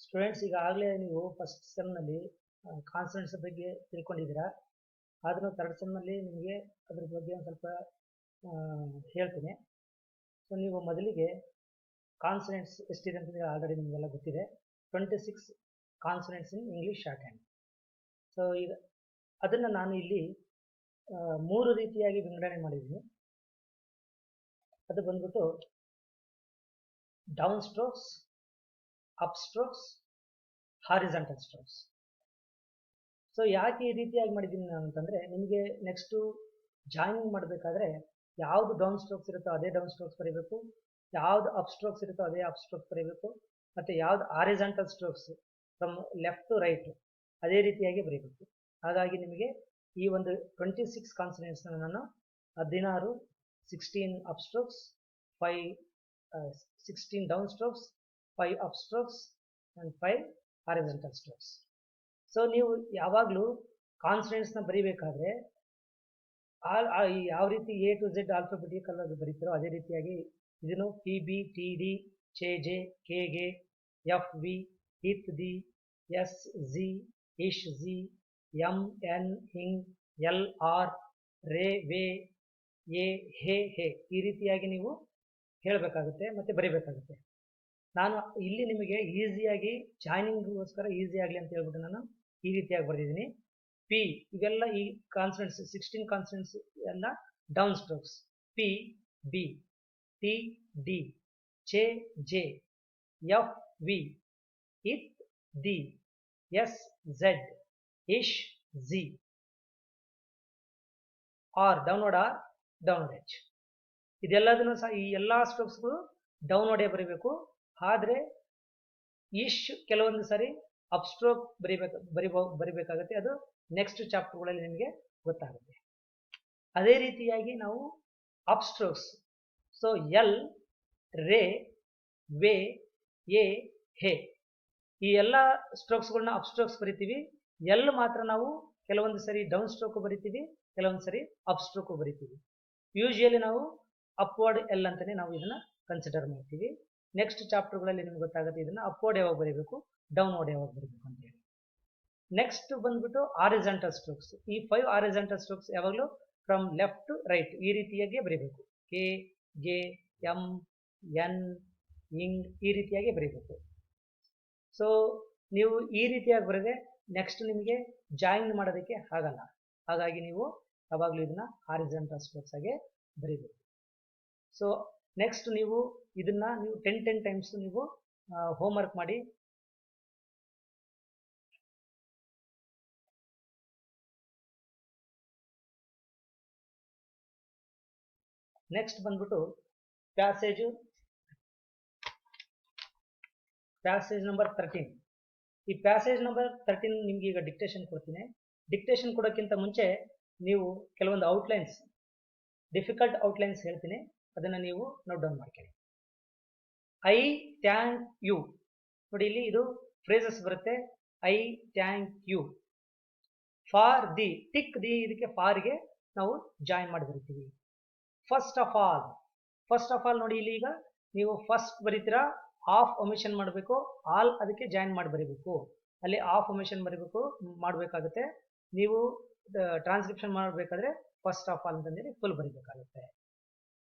Students, ಈಗಾಗಲೇ ನೀವು first ಸೆಮ್ನಲ್ಲಿ consonants ಬಗ್ಗೆ ತಿಳ್ಕೊಂಡಿದ್ದೀರಾ. ಆದರೂ ಥರ್ಡ್ ಸೆಮ್ನಲ್ಲಿ ನಿಮಗೆ ಅದ್ರ ಬಗ್ಗೆ ಒಂದು ಸ್ವಲ್ಪ ಹೇಳ್ತೀನಿ. ಸೊ ನೀವು ಮೊದಲಿಗೆ ಕಾನ್ಸನೆಂಟ್ಸ್ ಎಷ್ಟಿದೆ ಅಂತ ಆಲ್ರೆಡಿ ನಿಮಗೆಲ್ಲ ಗೊತ್ತಿದೆ. 26 consonants in English short hand. So ಈಗ ಅದನ್ನು ನಾನು ಇಲ್ಲಿ 3 ರೀತಿಯಾಗಿ ವಿಂಗಡಣೆ ಮಾಡಿದ್ದೀನಿ. ಅದು ಬಂದ್ಬಿಟ್ಟು down strokes, up strokes, horizontal strokes. So ಯಾಕೆ ಈ ರೀತಿಯಾಗಿ ಮಾಡಿದ್ದೀನಿ ನಾನು ಅಂತಂದರೆ, ನಿಮಗೆ ನೆಕ್ಸ್ಟು ಜಾಯಿನಿಂಗ್ ಮಾಡಬೇಕಾದ್ರೆ ಯಾವುದು ಡೌನ್ ಸ್ಟ್ರೋಕ್ಸ್ ಇರುತ್ತೋ ಅದೇ ಡೌನ್ ಸ್ಟ್ರೋಕ್ಸ್ ಬರೀಬೇಕು, ಯಾವುದು ಅಪ್ ಸ್ಟ್ರೋಕ್ಸ್ ಇರುತ್ತೋ ಅದೇ ಅಪ್ ಸ್ಟ್ರೋಕ್ಸ್ ಬರೀಬೇಕು, ಮತ್ತು ಯಾವುದು horizontal strokes from left to right ಅದೇ ರೀತಿಯಾಗಿ ಬರೀಬೇಕು. ಹಾಗಾಗಿ ನಿಮಗೆ ಈ ಒಂದು 26 ಕಾನ್ಸನೆಂಟ್ಸ್ನ ನಾನು 16 up strokes, 16 down strokes, 5 up strokes and 5 horizontal strokes. So ನೀವು ಯಾವಾಗಲೂ ಕಾನ್ಸನೆಂಟ್ಸ್ನ ಬರೀಬೇಕಾದ್ರೆ ಯಾವ ರೀತಿ ಎ ಟು ಝೆಡ್ ಆಲ್ಫಾಬೆಟಿಕಲ್ ಆಗಿ ಬರೀತಾರೋ ಅದೇ ರೀತಿಯಾಗಿ ಇದನ್ನು P B T D chay J K gay F V ith thee S Z ish zhee M N ing L R ray way A hay hay ಈ ರೀತಿಯಾಗಿ ನೀವು ಹೇಳಬೇಕಾಗುತ್ತೆ ಮತ್ತು ಬರೀಬೇಕಾಗುತ್ತೆ. ನಾನು ಇಲ್ಲಿ ನಿಮಗೆ ಈಸಿಯಾಗಿ ಜಾಯ್ನಿಂಗ್ಗೋಸ್ಕರ ಈಸಿ ಆಗಲಿ ಅಂತ ಹೇಳ್ಬಿಟ್ಟು ನಾನು ಈ ರೀತಿಯಾಗಿ ಬರೆದಿದ್ದೀನಿ. ಪಿ ಇವೆಲ್ಲ ಈ ಕಾನ್ಸನೆಂಟ್ಸ್ 16 ಕಾನ್ಸನೆಂಟ್ಸ್ ಎಲ್ಲ down strokes. P B T D chay J F V ith thee S Z ish zhee R downward H. ಇದೆಲ್ಲದನ್ನು ಸಹ ಈ ಎಲ್ಲ ಸ್ಟ್ರೋಕ್ಸ್ಗಳು ಡೌನ್ವರ್ಡೇ ಬರೀಬೇಕು. ಆದರೆ ಇಶ್ ಕೆಲವೊಂದು ಸರಿ ಅಪ್ ಸ್ಟ್ರೋಕ್ ಬರಿಬೇಕಾಗುತ್ತೆ. ಅದು ನೆಕ್ಸ್ಟ್ ಚಾಪ್ಟರ್ಗಳಲ್ಲಿ ನಿಮಗೆ ಗೊತ್ತಾಗುತ್ತೆ. ಅದೇ ರೀತಿಯಾಗಿ ನಾವು ಅಪ್ ಸ್ಟ್ರೋಕ್ಸ್, ಸೊ ಎಲ್ ರೇ ವೇ ಎ ಹೇ ಈ ಎಲ್ಲ ಸ್ಟ್ರೋಕ್ಸ್ಗಳನ್ನ ಅಪ್ ಸ್ಟ್ರೋಕ್ಸ್ ಬರಿತೀವಿ. ಎಲ್ ಮಾತ್ರ ನಾವು ಕೆಲವೊಂದು ಸರಿ ಡೌನ್ ಸ್ಟ್ರೋಕು ಬರಿತೀವಿ, ಕೆಲವೊಂದು ಸರಿ ಅಪ್ ಸ್ಟ್ರೋಕು ಬರಿತೀವಿ. ಯೂಶುವಲಿ ನಾವು ಅಪ್ವರ್ಡ್ ಎಲ್ ಅಂತಲೇ ನಾವು ಇದನ್ನು ಕನ್ಸಿಡರ್ ಮಾಡ್ತೀವಿ. ನೆಕ್ಸ್ಟ್ ಚಾಪ್ಟರ್ಗಳಲ್ಲಿ ನಿಮ್ಗೆ ಗೊತ್ತಾಗುತ್ತೆ ಇದನ್ನು ಅಪ್ವರ್ಡ್ ಯಾವಾಗ ಬರೀಬೇಕು, ಡೌನ್ವರ್ಡ್ ಯಾವಾಗ ಬರೀಬೇಕು ಅಂತ ಹೇಳಿ. ನೆಕ್ಸ್ಟ್ ಬಂದ್ಬಿಟ್ಟು ಹಾರಿಜಾಂಟಲ್ ಸ್ಟ್ರೋಕ್ಸ್. ಈ 5 ಹಾರಿಜಾಂಟಲ್ ಸ್ಟ್ರೋಕ್ಸ್ ಯಾವಾಗಲೂ ಫ್ರಮ್ ಲೆಫ್ಟ್ ಟು ರೈಟ್ ಈ ರೀತಿಯಾಗಿ ಬರೀಬೇಕು. ಕೆ ಗೆ ಎಂ ಎನ್ ಇಂಗ್ ಈ ರೀತಿಯಾಗಿ ಬರೀಬೇಕು. ಸೊ ನೀವು ಈ ರೀತಿಯಾಗಿ ಬರೆದ್ರೆ ನೆಕ್ಸ್ಟ್ ನಿಮಗೆ ಜಾಯಿನ್ ಮಾಡೋದಕ್ಕೆ ಆಗಲ್ಲ. ಹಾಗಾಗಿ ನೀವು ಯಾವಾಗಲೂ ಇದನ್ನು ಹಾರಿಜಾಂಟಲ್ ಸ್ಟ್ರೋಕ್ಸ್ ಆಗಿ ಬರೀಬೇಕು. ಸೊ ನೆಕ್ಸ್ಟ್ ನೀವು ಇದನ್ನು ನೀವು 10 ಟೈಮ್ಸ್ ನೀವು ಹೋಮ್ವರ್ಕ್ ಮಾಡಿ. ನೆಕ್ಸ್ಟ್ ಬಂದ್ಬಿಟ್ಟು ಪ್ಯಾಸೇಜ್ ನಂಬರ್ 13. ಈ ಪ್ಯಾಸೇಜ್ ನಂಬರ್ 13 ನಿಮ್ಗೆ ಈಗ ಡಿಕ್ಟೇಷನ್ ಕೊಡ್ತೀನಿ. ಡಿಕ್ಟೇಷನ್ ಕೊಡೋಕ್ಕಿಂತ ಮುಂಚೆ ನೀವು ಕೆಲವೊಂದು ಔಟ್ಲೈನ್ಸ್, ಡಿಫಿಕಲ್ಟ್ ಔಟ್ಲೈನ್ಸ್ ಹೇಳ್ತೀನಿ, ಅದನ್ನು ನೀವು ನೋಟ್ ಡೌನ್ ಮಾಡ್ಕೊಳ್ಳಿ. ಐ ಥ್ಯಾಂಕ್ ಯು ನೋಡಿ, ಇಲ್ಲಿ ಇದು ಫ್ರೇಸಸ್ ಬರುತ್ತೆ. I thank you. For the tick the ಇದಕ್ಕೆ ಫಾರ್ಗೆ ನಾವು ಜಾಯಿನ್ ಮಾಡಿ ಬರಿತೀವಿ. ಫಸ್ಟ್ ಆಫ್ ಆಲ್ ನೋಡಿ, ಇಲ್ಲಿ ಈಗ ನೀವು ಫಸ್ಟ್ ಬರೀತೀರಾ, ಆಫ್ ಒಮಿಷನ್ ಮಾಡಬೇಕು, ಆಲ್ ಅದಕ್ಕೆ ಜಾಯಿನ್ ಮಾಡಿ ಬರೀಬೇಕು. ಅಲ್ಲಿ ಆಫ್ ಒಮಿಷನ್ ಮಾಡಬೇಕಾಗುತ್ತೆ. ನೀವು ಟ್ರಾನ್ಸ್ಕ್ರಿಪ್ಷನ್ ಮಾಡಬೇಕಾದ್ರೆ ಫಸ್ಟ್ ಆಫ್ ಆಲ್ ಅಂತಂದೇಳಿ ಫುಲ್ ಬರೀಬೇಕಾಗುತ್ತೆ.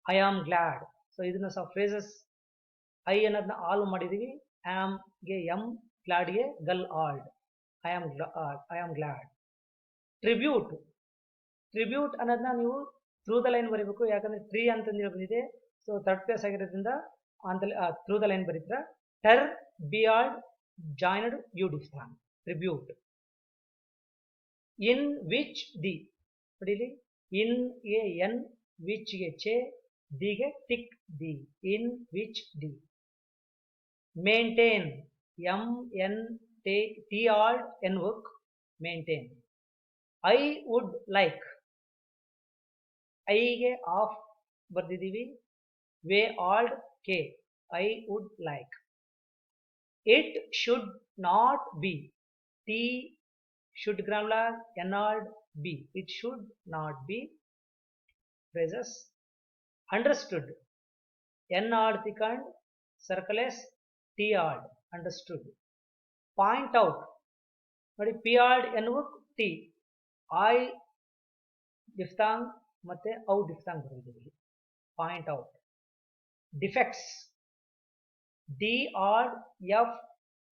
I am glad. ಸೊ ಇದನ್ನು ಸಹ ಫ್ರೇಸಸ್. ಐ ಅನ್ನೋದನ್ನ ಆಲ್ ಮಾಡಿದೀವಿ, ಆಮ್ಗೆ ಎಂ, ಗ್ಲಾಡ್ಗೆ ಗಲ್ ಆಲ್ಡ್. I am glad. ಟ್ರಿಬ್ಯೂಟ್ ಅನ್ನೋದನ್ನ ನೀವು ಥ್ರೂ ದ ಲೈನ್ ಬರೀಬೇಕು. ಯಾಕಂದ್ರೆ ಟ್ರೀ ಅಂತಂದೇಳಿ ಬಂದಿದೆ, ಸೊ ಥರ್ಡ್ ಪ್ಲೇಸ್ ಆಗಿರೋದ್ರಿಂದ ಥ್ರೂ ದ ಲೈನ್ ಬರೀತೀರಾ. ಟರ್ ಬಿಯಾರ್ಡ್ ಜಾಯ್ನ್ಡ್ ಯು ಡಿಫ್ರಾನ್. ಟ್ರಿಬ್ಯೂಟ್. ಇನ್ ವಿಚ್ ದಿ ನೋಡಿ, ಇಲ್ಲಿ ಇನ್ ಗೆ ಎನ್, ವಿಚ್ ಗೆ ಚೆ, ದಿಗೆ tick the. In which the. Maintain M N T ಆಲ್ಡ್ N work maintain. I would like. ಐಗೆ ಆಫ್ ಬರ್ದಿದ್ದೀವಿ, ವೇ ಆಲ್ಡ್ K. I would like. It should not be. T should grammalogue N ಆಲ್ಡ್ B. It should not be. phrases. Understood. N odd thickened, circle S, T odd, understood. Point out ನೋಡಿ, ಪಿಯಾರ್ಡ್ ಎನ್ನುವ T, I diphthong ಮತ್ತೆ ಔ diphthong ಬರೆದಿದ್ದೀವಿ. Point out. Defects, D R F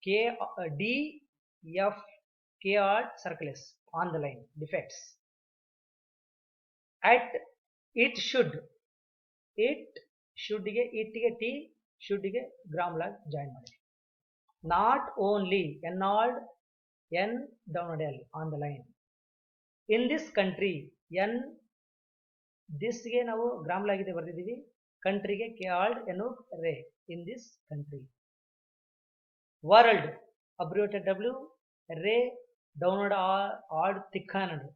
K D F K R circles on the line. Defects. at it should, it should ಗೆ ಇಟ್ಗೆ T, should ಗೆ grammalogue join ಮಾಡಿ. ನಾಟ್ ಓನ್ಲಿ, ಎನ್ನಾಲ್ಡ್ N down ನೋಡಿ ಅಲ್ಲಿ on the line. In this country, N ದಿಸ್ಗೆ ನಾವು gram log ಇದೆ ಬರೆದಿದ್ದೀವಿ, ಕಂಟ್ರಿಗೆ ಕೆ ಆಲ್ಡ್ ಎನ್ನು ray. In this country. World abbreviated W, ray download ಆಡ್ ತಿಕ್ಕಾನಡ್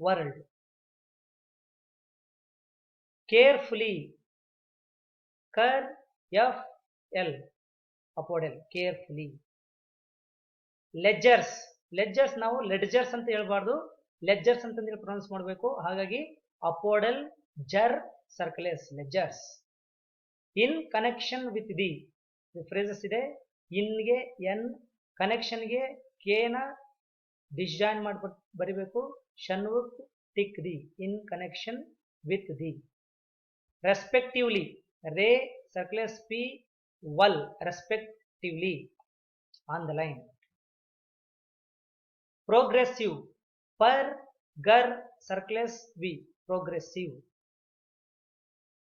ವರ್ಲ್ಡ್. ಕೇರ್ಫುಲಿ, ಕರ್ F L upward L, carefully. Ledgers, ledgers ನಾವು ಲೆಡ್ಜರ್ಸ್ ಅಂತ ಹೇಳ್ಬಾರ್ದು, ಲೆಡ್ಜರ್ಸ್ ಅಂತಂದ್ರೆ ಪ್ರೊನೌನ್ಸ್ ಮಾಡಬೇಕು. ಹಾಗಾಗಿ ಅಪೋರ್ಡಲ್ ಜರ್ circles, ledgers. In connection with the phrases ಇದೆ. ಇನ್ಗೆ ಎನ್, ಕನೆಕ್ಷನ್ಗೆ ಕೇನ ಡಿಸ್ಜಾಯಿನ್ ಮಾಡ್ಬಿಟ್ಟು ಬರಿಬೇಕು. ಶನ್ವುಕ್ tick the, in connection with the. Respectively, ray circles P ವಲ್, respectively on the line. Progressive, ಪರ್ ಗರ್ ಸರ್ಕಲೆಸ್ ವಿ, ಪ್ರೋಗ್ರೆಸಿವ್.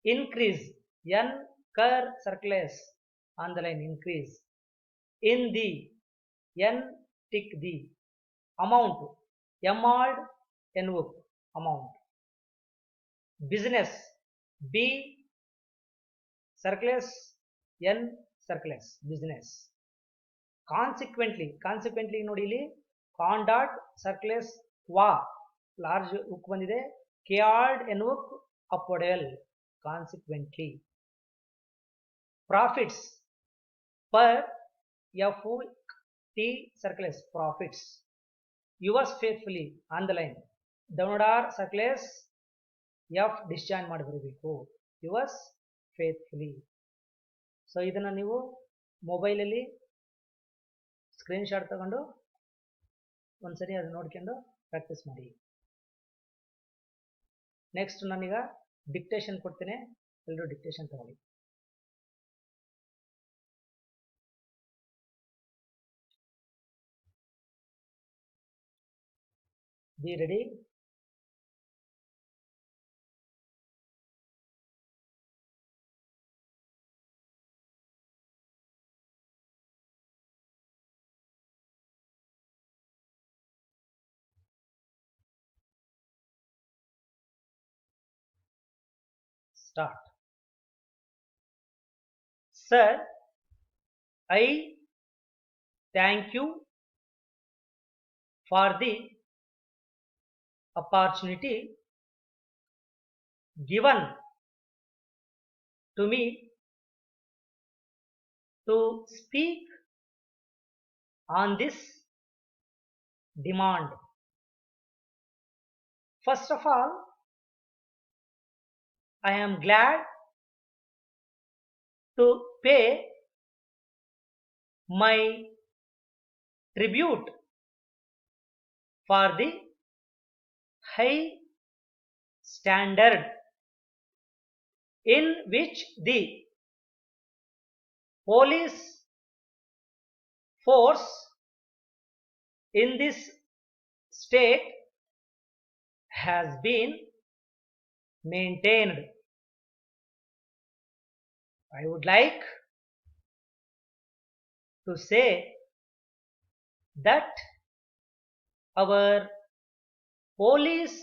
ಇನ್ಕ್ರೀಸ್, ಎನ್ ಕರ್ circles on the line, increase. In the, N tick the. Amount, ಎಮಾಲ್ಡ್ ಎನ್ವುಕ್, amount. Business, B circles N circles, business. Consequently, consequently ನೋಡಿ ಇಲ್ಲಿ ಕಾನ್ dot circles ವಾ, large hook ಬಂದಿದೆ. ಕೆಆರ್ಡ್ ಎನ್ವುಕ್ ಅಪೋಡೆಲ್, ಕಾನ್ಸಿಕ್ವೆಂಟ್ಲಿ. ಪ್ರಾಫಿಟ್ಸ್, ಪರ್ F T circles, profits. Yours faithfully on the line, download R circles F discharge ಮಾಡಿ ಬರಬೇಕು. Yours faithfully. ಸೊ ಇದನ್ನು ನೀವು ಮೊಬೈಲಲ್ಲಿ ಸ್ಕ್ರೀನ್ಶಾಟ್ ತಗೊಂಡು ಒಂದ್ಸರಿ ಅದು ನೋಡ್ಕೊಂಡು ಪ್ರಾಕ್ಟೀಸ್ ಮಾಡಿ. ನೆಕ್ಸ್ಟ್ ನಾನೀಗ ಡಿಕ್ಟೇಷನ್ ಕೊಡ್ತೇನೆ, ಎಲ್ಲರೂ ಡಿಕ್ಟೇಷನ್ ತಗೊಳ್ಳಿ. Be ready. Start. Sir, I thank you for the opportunity given to me to speak on this demand. First of all, I am glad to pay my tribute for the high standard in which the police force in this state has been maintained. I would like to say that our police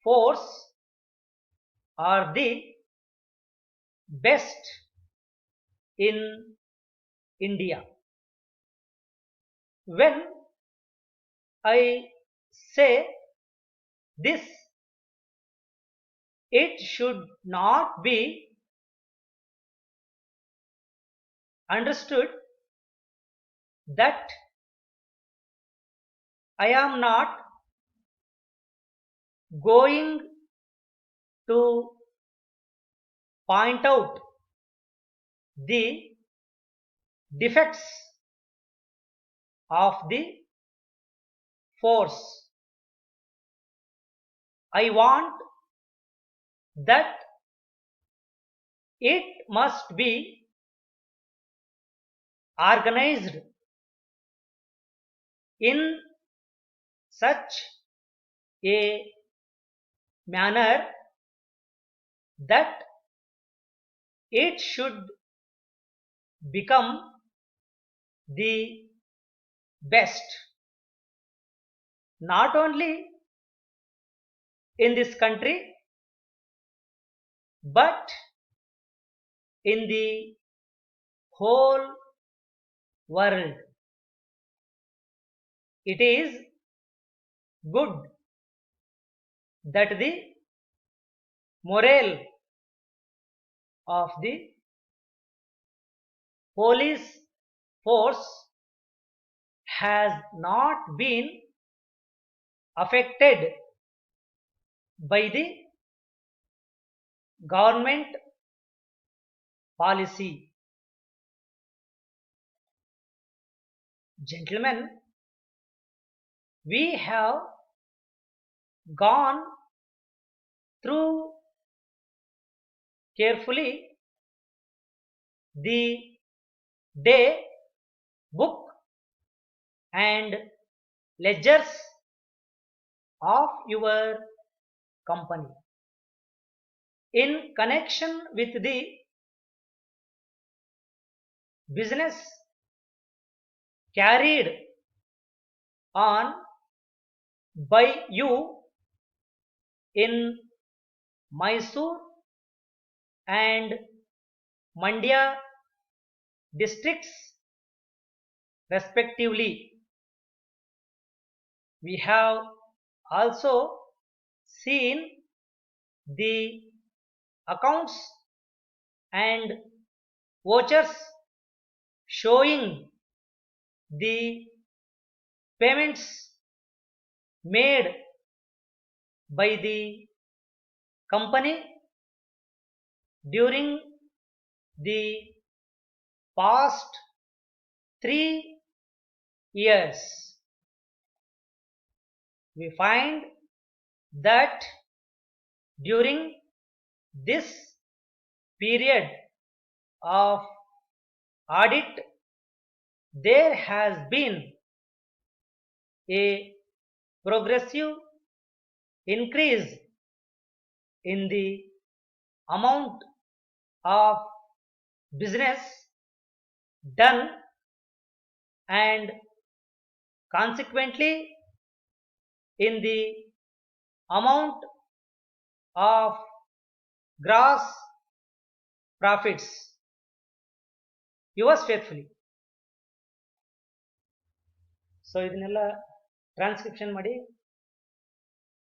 force are the best in India. When I say this, it should not be understood that I am not going to point out the defects of the force. I want that it must be organized in such a manner that it should become the best, not only in this country, but in the whole world. It is good that the morale of the police force has not been affected by the government policy. Gentlemen, we have gone through carefully the day book and ledgers of your company. In connection with the business carried on by you in Mysore and Mandya districts respectively, we have also seen the accounts and vouchers showing the payments made by the company during the past 3 years. We find that during this period of audit, there has been a progressive increase in the amount of business done, and consequently in the amount of gross profits. Yours faithfully. So ಇದನ್ನೆಲ್ಲ transcription ಮಾಡಿ.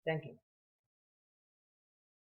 Thank you.